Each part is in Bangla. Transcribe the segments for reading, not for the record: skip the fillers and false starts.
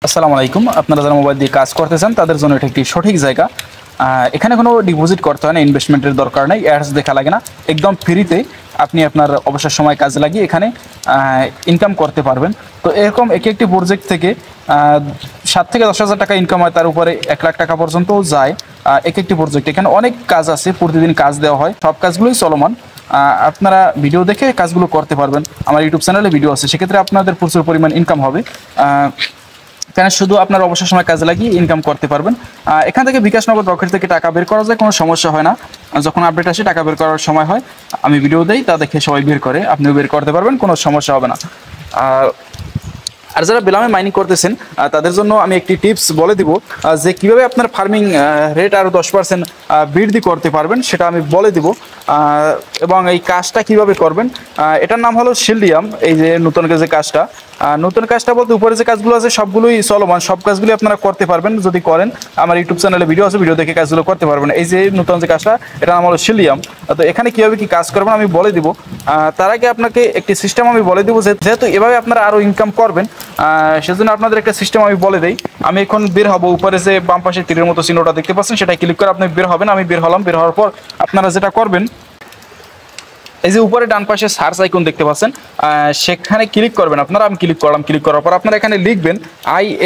আসসালামু আলাইকুম। আপনারা যারা মোবাইল দিয়ে কাজ করতে চান তাদের জন্য এটা একটি সঠিক জায়গা। এখানে কোনো ডিপোজিট করতে হয় না, ইনভেস্টমেন্টের দরকার নেই, অ্যাডস দেখা লাগে না। একদম ফ্রিতে আপনি আপনার অবসর সময় কাজে লাগিয়ে এখানে ইনকাম করতে পারবেন। তো এরকম একটি প্রজেক্ট থেকে 7 থেকে 10 হাজার টাকা ইনকাম হয়, তার উপরে 1 লাখ টাকা পর্যন্তও যায় একটি প্রজেক্ট। এখানে অনেক কাজ আছে, প্রতিদিন কাজ দেওয়া হয়, সব কাজগুলোই চলমান। আপনারা ভিডিও দেখে কাজগুলো করতে পারবেন। আমার ইউটিউব চ্যানেলে ভিডিও আছে, সেক্ষেত্রে আপনাদের প্রচুর পরিমাণ ইনকাম হবে। এখানে শুধু আপনার অবসর সময় কাজে লাগিয়ে ইনকাম করতে পারবেন। এখান থেকে বিকাশ নগদ রকেট থেকে টাকা বের করা যায়, কোনো সমস্যা হয় না। যখন আপডেট আসে টাকা বের করার সময় হয়, আমি ভিডিও দেই, তা দেখে সবাই বের করে, আপনিও বের করতে পারবেন, কোনো সমস্যা হবে না। আর যারা বেলামে মাইনিং করতেছেন তাদের জন্য আমি একটি টিপস বলে দিব, যে কিভাবে আপনার ফার্মিং রেট আরও 10% বৃদ্ধি করতে পারবেন সেটা আমি বলে দিব। এবং এই কাজটা কিভাবে করবেন, এটার নাম হলো শিল্ডিয়াম। এই যে নতুন যে কাজটা, নতুন কাজটা বলতে উপরে যে কাজগুলো আছে সবগুলোই চলমান, সব কাজগুলি আপনারা করতে পারবেন যদি করেন। আমার ইউটিউব চ্যানেলে ভিডিও আছে, ভিডিও দেখে কাজগুলো করতে পারবেন। এই যে নতুন যে কাজটা, এটার নাম হলো শিল্ডিয়াম। তো এখানে কীভাবে কী কাজ করবেন আমি বলে দিব। তার আগে আপনাকে একটি সিস্টেম আমি বলে দিব, যেহেতু এভাবে আপনারা আরও ইনকাম করবেন, সেজন্য আপনাদের একটা সিস্টেম আমি বলে দিই। আমি এখন বের হব, উপরে যে বাম পাশে তীরের মতো চিহ্নটা দেখতে পাচ্ছেন সেটা ক্লিক করে আপনি বের হবেন। আমি বের হলাম। বের হওয়ার পর আপনারা যেটা করবেন, এই যে উপরে ডান পাশে সার্চ আইকন দেখতে পাচ্ছেন, সেখানে ক্লিক করবেন আপনারা। আমি ক্লিক করলাম। ক্লিক করার পর আপনারা এখানে লিখবেন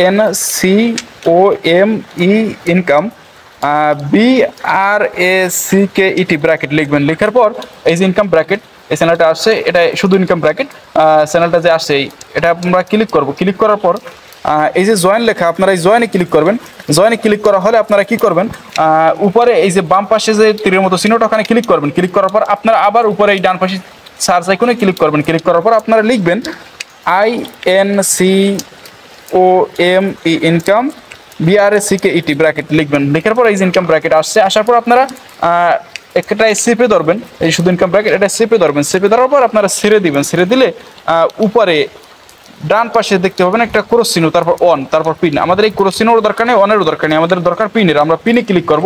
INCOME ইনকাম, BRACKET ব্র্যাকেট লিখবেন। লেখার পর এই যে ইনকাম ব্র্যাকেট, এই চ্যানেলটা আসছে, এটা শুধু ইনকাম ব্র্যাকেট চ্যানেলটা যে আসছে, এটা আমরা ক্লিক করব। ক্লিক করার পর এই যে জয়েন লেখা, আপনারা এই জয়েনে ক্লিক করবেন। জয়েনে ক্লিক করা হলে আপনারা কি করবেন, উপরে এই যে বাম পাশে যে তীরের মতো চিহ্নটা, ওখানে ক্লিক করবেন। ক্লিক করার পর আপনারা আবার উপরে এই ডান পাশে সার্চ আইকনে ক্লিক করবেন। ক্লিক করার পর আপনারা লিখবেন INCOME ইনকাম, BRACKET ব্র্যাকেট লিখবেন। লেখার পর এই যে ইনকাম ব্র্যাকেট আসছে, আসার পর আপনারা একটা চেপে ধরবেন, এই শুধু ইনকাম ব্র্যাকেট, এটা চেপে ধরবেন। চেপে ধরার পর আপনারা ছেড়ে দিবেন। ছেড়ে দিলে উপরে ডান পাশে দেখতে পাবেন একটা ক্রস চিহ্ন, তারপর অন, তারপর পিন। আমাদের এই ক্রস চিহ্নের দরকার নেই, অনেরও দরকার নেই, আমাদের দরকার পিনের। আমরা পিনে ক্লিক করব।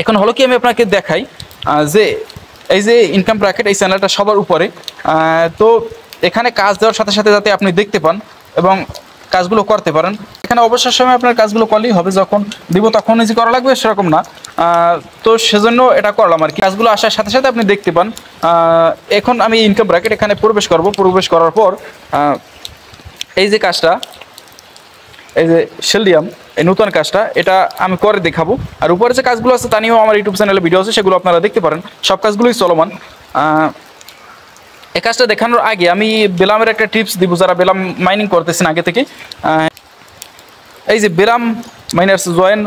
এখন হলো কি, আমি আপনাকে দেখাই যে এই যে ইনকাম ব্র্যাকেট, এই চ্যানেলটা সবার উপরে। তো এখানে কাজ দেওয়ার সাথে সাথে যাতে আপনি দেখতে পান এবং কাজগুলো করতে পারেন। এখানে অবসর সময় আপনার কাজগুলো করলেই হবে, যখন দিব তখন যে করা লাগবে সেরকম না। তো সেজন্য এটা করলাম আর কি। কাজগুলো আসার সাথে সাথে আপনি দেখতে পান। এখন আমি ইনকাম ব্র্যাকেট এখানে প্রবেশ করব। প্রবেশ করার পর এই যে কাজটা, এই যে শিল্ডিয়াম, এই নতুন কাজটা, এটা আমি করে দেখাবো। আর উপরে যে কাজগুলো আছে তা নিয়েও আমার ইউটিউব চ্যানেলে ভিডিও আছে, সেগুলো আপনারা দেখতে পারেন। সব কাজগুলোই চলমান। এই কাজটা দেখানোর আগে আমি বেলামের একটা টিপস দিব, যারা বেলাম মাইনিং করতেছেন আগে থেকে। এই যে বেলাম মাইনার্স জয়েন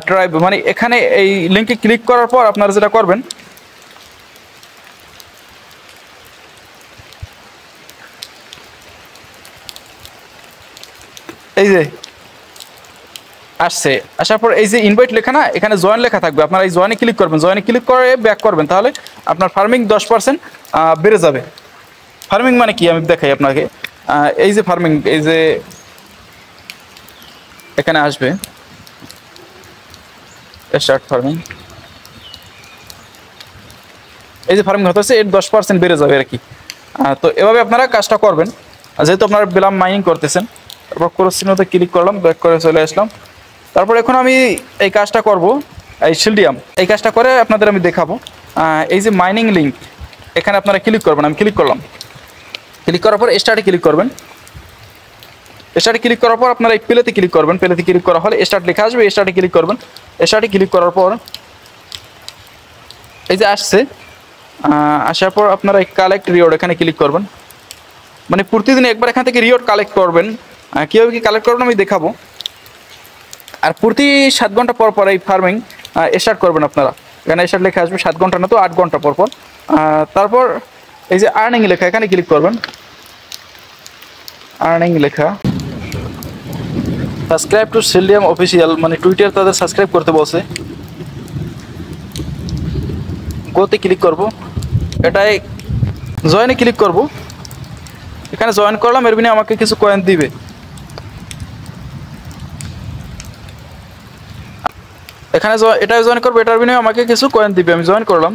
ট্রাইব, মানে এখানে এই লিঙ্কে ক্লিক করার পর আপনারা যেটা করবেন, এই যে আসছে, আসার পর এই যে ইনভাইট লেখা না, এখানে জয়েন লেখা থাকবে। আপনারা এই জয়েনে ক্লিক করবেন। জয়েনে ক্লিক করে ব্যাক করবেন, তাহলে আপনার ফার্মিং 10% বেড়ে যাবে। ফার্মিং মানে কি আমি দেখাই আপনাকে। এই যে ফার্মিং, এই যে এখানে আসবে স্টার্ট ফার্মিং, এই যে ফার্মিং হতেছে, এর 10% বেড়ে যাবে আর কি। তো এভাবে আপনারা কাজটা করবেন। যেহেতু আপনারা বেলাম মাইনিং করতেছেন, তারপর ক্রস চিহ্নতে ক্লিক করলাম, ব্যাক করে চলে আসলাম। তারপর এখন আমি এই কাজটা করব, এই শিল্ডিয়াম, এই কাজটা করে আপনাদের আমি দেখাবো। এই যে মাইনিং লিঙ্ক, এখানে আপনারা ক্লিক করবেন। আমি ক্লিক করলাম। ক্লিক করার পর স্টার্টে ক্লিক করবেন। স্টার্টে ক্লিক করার পর আপনারা এই প্লেতে ক্লিক করবেন। প্লেতে ক্লিক করা হলে স্টার্ট লেখা আসবে, স্টার্টে ক্লিক করবেন। স্টার্টে ক্লিক করার পর এই যে আসছে, আসার পর আপনারা এই কালেক্ট রিওয়ার্ড, এখানে ক্লিক করবেন। মানে প্রতিদিন একবার এখান থেকে রিওয়ার্ড কালেক্ট করবেন। কীভাবে কি কালেক্ট করবেন আমি দেখাবো। আর প্রতি 7 ঘন্টা পর পর এই ফার্মিং স্টার্ট করবেন আপনারা। এখানে স্টার্ট লেখা আসবে, 7 ঘন্টা না তো 8 ঘন্টা পর পর। তারপর এই যে আর্নিং লেখা, এখানে ক্লিক করবেন। আর্নিং লেখা, সাবস্ক্রাইব টু শিল্ডিয়াম অফিসিয়াল, মানে টুইটার তাদের সাবস্ক্রাইব করতে বলছে। গোতে ক্লিক করব, এটাই জয়েনে ক্লিক করব। এখানে জয়েন করলাম, এর বিনিময়ে আমাকে কিছু কয়েন দিবে। এখানে এটাই জয়েন করবো, এটার বিনিময়ে আমাকে কিছু কয়েন দিবে। আমি জয়েন করলাম।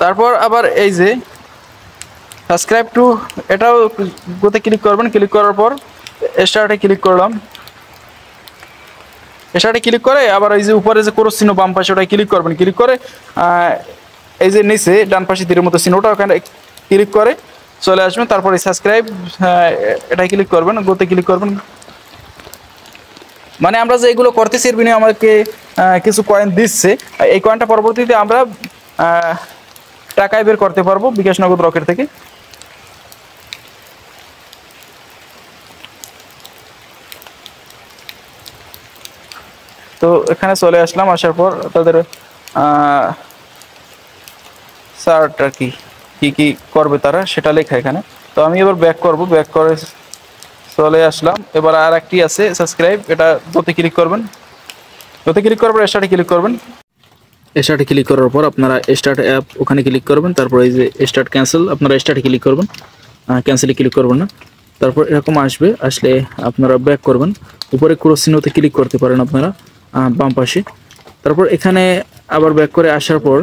তারপর আবার এই যে সাবস্ক্রাইব টু, এটাও গোতে ক্লিক করবেন। ক্লিক করার পর স্টার্টে ক্লিক করলাম। স্টার্টে ক্লিক করে আবার এই যে উপরে যে ক্রস চিহ্ন বাম পাশে ওটাই ক্লিক করবেন। ক্লিক করে এই যে নিচে ডান পাশে তীরের মতো চিহ্ন ওটা ওখানে ক্লিক করে চলে আসবেন। তারপরে সাবস্ক্রাইব এটাই ক্লিক করবেন, গোতে ক্লিক করবেন। মানে আমরা যে এগুলো করতেছি এর বিনিময়ে আমাকে কিছু কয়েন দিচ্ছে। এই কয়েনটা পরবর্তীতে আমরা টাকায় বের করতে পারবো বিকাশ নগদ রকেট থেকে। তো এখানে চলে আসলাম। আসার পর তাদের সারটা কি কি করবে তারা সেটা লেখা এখানে। তো আমি এবার ব্যাক করব, ব্যাক করে চলে আসলাম। এবার আর একটি আছে সাবস্ক্রাইব, এটা গোতে ক্লিক করবেন। গোতে ক্লিক করার পর স্টার্টে ক্লিক করবেন। স্টার্টে ক্লিক করার পর আপনারা স্টার্ট অ্যাপ ওখানে ক্লিক করবেন। তারপর এই যে স্টার্ট ক্যান্সেল, আপনারা স্টার্টে ক্লিক করবেন, ক্যান্সেলে ক্লিক করবেন না। তারপর এরকম আসবে, আসলে আপনারা ব্যাক করবেন। উপরে ক্রস চিহ্নতে ক্লিক করতে পারেন আপনারা বাম পাশে। তারপর এখানে আবার ব্যাক করে আসার পর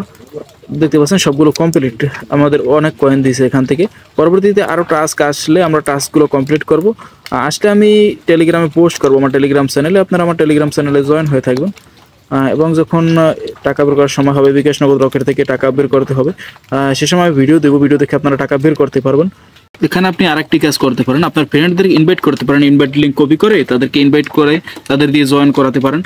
দেখতে পাচ্ছেন সবগুলো কমপ্লিট, আমাদের অনেক কয়েন দিয়েছে এখান থেকে। পরবর্তীতে আরও টাস্ক আসলে আমরা টাস্কগুলো কমপ্লিট করব। আসলে আমি টেলিগ্রামে পোস্ট করবো আমার টেলিগ্রাম চ্যানেলে, আপনারা আমার টেলিগ্রাম চ্যানেলে জয়েন হয়ে থাকবেন। এবং যখন টাকা বের করার সময় হবে, বিকাশ নগদ রকেট থেকে টাকা বের করতে হবে, সে সময় ভিডিও দেবো, ভিডিও দেখে আপনারা টাকা বের করতে পারবেন। এখানে আপনি আরেকটি কাজ করতে পারেন, আপনার ফ্রেন্ডদেরকে ইনভাইট করতে পারেন। ইনভাইট লিঙ্ক কপি করে তাদেরকে ইনভাইট করে তাদের দিয়ে জয়েন করাতে পারেন।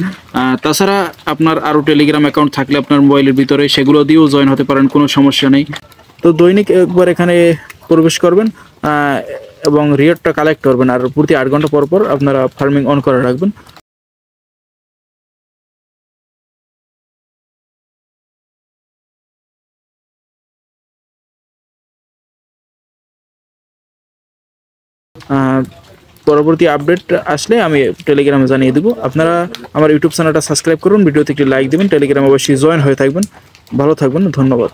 তাছাড়া আপনার আরও টেলিগ্রাম অ্যাকাউন্ট থাকলে আপনার মোবাইলের ভিতরে সেগুলো দিয়েও জয়েন হতে পারেন, কোনো সমস্যা নেই। তো দৈনিক একবার এখানে প্রবেশ করবেন এবং রিওয়ার্ডটা কালেক্ট করবেন। আর প্রতি 8 ঘন্টা পর পর আপনারা ফার্মিং অন করে রাখবেন। পরবর্তী আপডেট আসলে আমি টেলিগ্রামে জানিয়ে দেবো। আপনারা আমার ইউটিউব চ্যানেলটা সাবস্ক্রাইব করুন, ভিডিওতে একটি লাইক দেবেন, টেলিগ্রামে অবশ্যই জয়েন হয়ে থাকবেন। ভালো থাকবেন, ধন্যবাদ।